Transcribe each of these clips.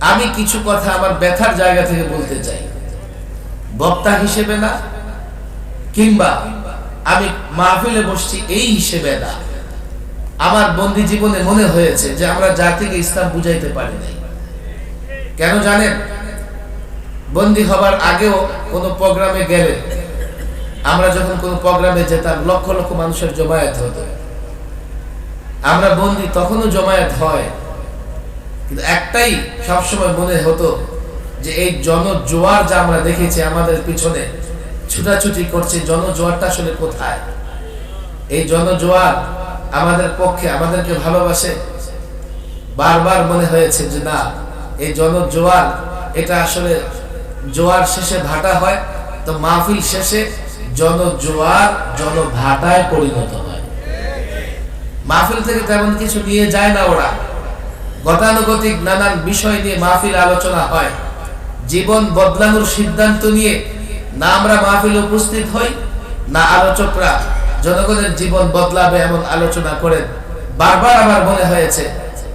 আমি কিছু কথা আমার ব্যথার জায়গা থেকে বলতে চাই, বক্তা হিসেবে না, কিংবা আমি মাহফিলে বসছি এই হিসেবে না। আমার বন্দি জীবনে মনে হয়েছে যে আমরা জাতিকে ইসলাম বুঝাইতে পারি নাই। কেন জানেন? বন্দি হবার আগেও কোনো প্রোগ্রামে গেলে, আমরা যখন কোনো প্রোগ্রামে যেতাম, লক্ষ লক্ষ মানুষের জমায়েত হতো। আমরা বন্দি তখনও জমায়েত হয়, কিন্তু একটাই সবসময় মনে হতো যে এই জনজোয়ার যা আমরা দেখেছি আমাদের পিছনে ছুটাছুটি করছে, জনজোয়ারটা আসলে কোথায়? এই জনজোয়ার আমাদের পক্ষে, আমাদেরকে ভালোবাসে? বারবার মনে হয়েছে যে না, এই জনজোয়ার এটা আসলে জোয়ার শেষে ভাটা হয়, তো মাহফিল শেষে জনজোয়ার জনভাটায় পরিণত হয়। মাহফিল থেকে তেমন কিছু নিয়ে যায় না ওরা, গতানুগতিক নানান বিষয় নিয়ে মাহফিল আলোচনা হয়। জীবন বদলানোর সিদ্ধান্ত নিয়ে না আমরা মাহফিলে উপস্থিত হই, না আলোচকরা জনগণের জীবন বদলাবে এমন আলোচনা করেন। বারবার আমার মনে হয়েছে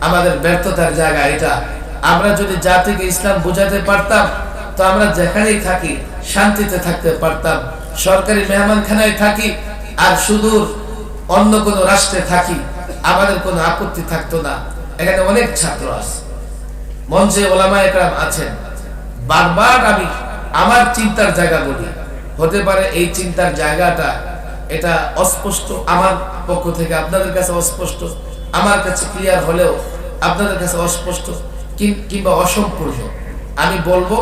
আমাদের ব্যর্থতার জায়গা এটা। আমরা যদি জাতিকে ইসলাম বুঝাতে পারতাম, তো আমরা যেখানেই থাকি শান্তিতে থাকতে পারতাম। সরকারি মেহমানখানায় থাকি আর সুদূর অন্য কোনো রাষ্ট্রে থাকি, আমাদের কোনো আপত্তি থাকতো না। এখানে অনেক ছাত্র আছে, মঞ্চে ওলামায়ে কেরাম আছেন। বারবার আমি আমার চিন্তার জায়গা বলি, হতে পারে এই চিন্তার জায়গাটা এটা অস্পষ্ট আমার পক্ষ থেকে, আপনাদের কাছে অস্পষ্ট, আমার কাছে ক্লিয়ার হলেও আপনাদের কাছে অস্পষ্ট কিংবা অসম্পূর্ণ। আমি বলবো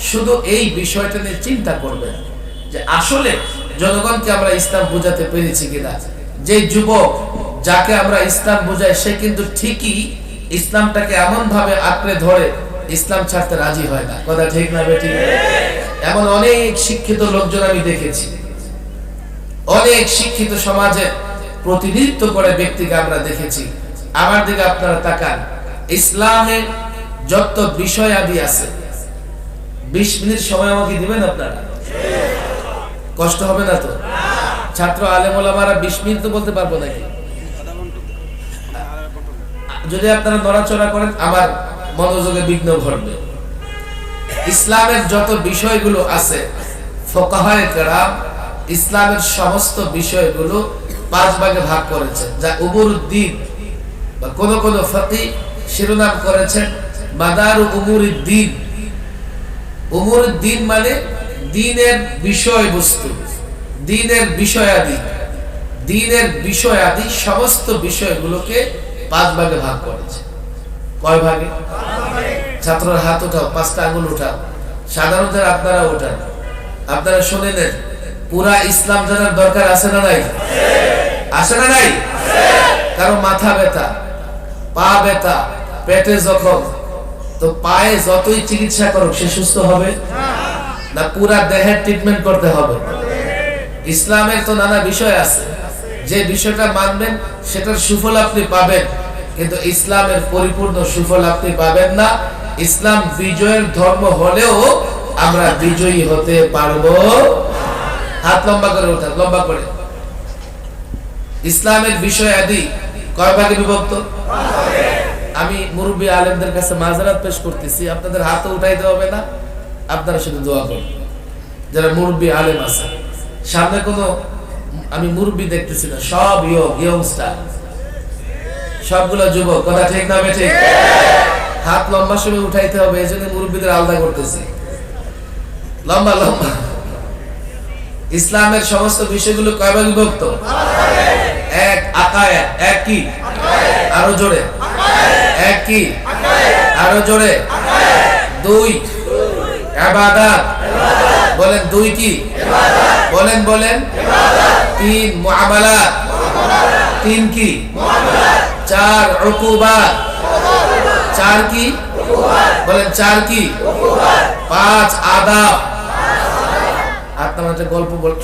শুধু এই বিষয়টা নিয়ে চিন্তা করবেন যে আসলে জনগণকে আমরা ইসলাম বুঝাতে পেরেছি কিনা। যে যুবক যাকে আমরা ইসলাম বুঝাই, সে কিন্তু ঠিকই ইসলামটাকে এমন ভাবে আঁকড়ে ধরে ইসলাম ছাড়তে রাজি হয় না। কথা ঠিক না বেঠিক? এমন অনেক শিক্ষিত লোকজন আমি দেখেছি, অনেক শিক্ষিত সমাজের প্রতিনিধিত্ব করে ব্যক্তিকে আমরা দেখেছি। আমার দিকে আপনারা তাকান, ইসলামে যত বিষয় আদি আছে, 20 মিনিট সময় আমাকে দিবেন আপনারা? কষ্ট হবে না তো? ছাত্র আলেম ওলামারা 20 মিনিট তো বলতে পারবো নাকি? যদি আপনারা নড়াচড়া করেন আমার মনোযোগে বিঘ্ন ঘটবে। ইসলামের যত বিষয়গুলো আছে, ফুকাহায়ে কেরাম ইসলামের সমস্ত বিষয়গুলো 5 ভাগে ভাগ করেছেন, যা উমুরুদ্দিন বা কোন কোন ফকিহ শিরোনাম করেছেন মাদারু উমুরুদ্দিন। উমুরুদ্দিন মানে দ্বীনের বিষয়বস্তু, দ্বীনের বিষয়াদি, দ্বীনের বিষয়াদি সমস্ত বিষয়গুলোকে 5 ভাগে ভাগ করেছে। কয় ভাগে? ছাত্ররা হাত উঠাও, 5টা আঙ্গুল উঠাও, সাধারণত আপনারা উঠান, আপনারা শুনে নেন। পুরা ইসলাম জানার দরকার আছে না নাই? আছে না নাই? কারো মাথা ব্যথা, পা ব্যথা, পেটে জখম, তো পায়ে যতই চিকিৎসা করুক সে সুস্থ হবে না? পুরা দেহের ট্রিটমেন্ট করতে হবে। ইসলামের তো নানা বিষয় আছে, যে বিষয়টা মানবেন সেটার সুফল আপনি পাবেন, কিন্তু ইসলামের পরিপূর্ণ সুফল আপনি পাবেন না। ইসলাম বিজয়ের ধর্ম হলেও আমরা বিজয়ী হতে পারবো। হাত লম্বা করে ওঠা, লম্বা করে। ইসলামের বিষয় আদি কয় ভাগে বিভক্ত? আমি মুরব্বী আলেমদের কাছে মাযরাত পেশ করতেছি, আপনাদের হাতও উঠাইতে হবে না, আপনারা শুধু দোয়া করুন। যারা মুরব্বী আলেম আছে, সামনে কোনো আমি মুরব্বী দেখতেছি না, সব ইয়ংস্টার, সবগুলো যুবক। কথা ঠিক না বেঠিক? হাত লম্বা সময় উঠাইতে হবে, এই জন্য মুরব্বীদের আলাদা করতেছি। লম্বা লম্বা। ইসলামের সমস্ত বিষয়গুলো কয় ভাগে বিভক্ত? 1 আকায়েদ, 1 কি? আরো জোরে। 1 কি? আরো জোরে। 2 ইবাদত, বলেন 2 কি? বলেন বলেন। 3 মুআমালাত, 3 কি? 4 উকুবাত, 4 কি? বলেন 4 কি? 5 আদাব। আপনার গল্প বলতে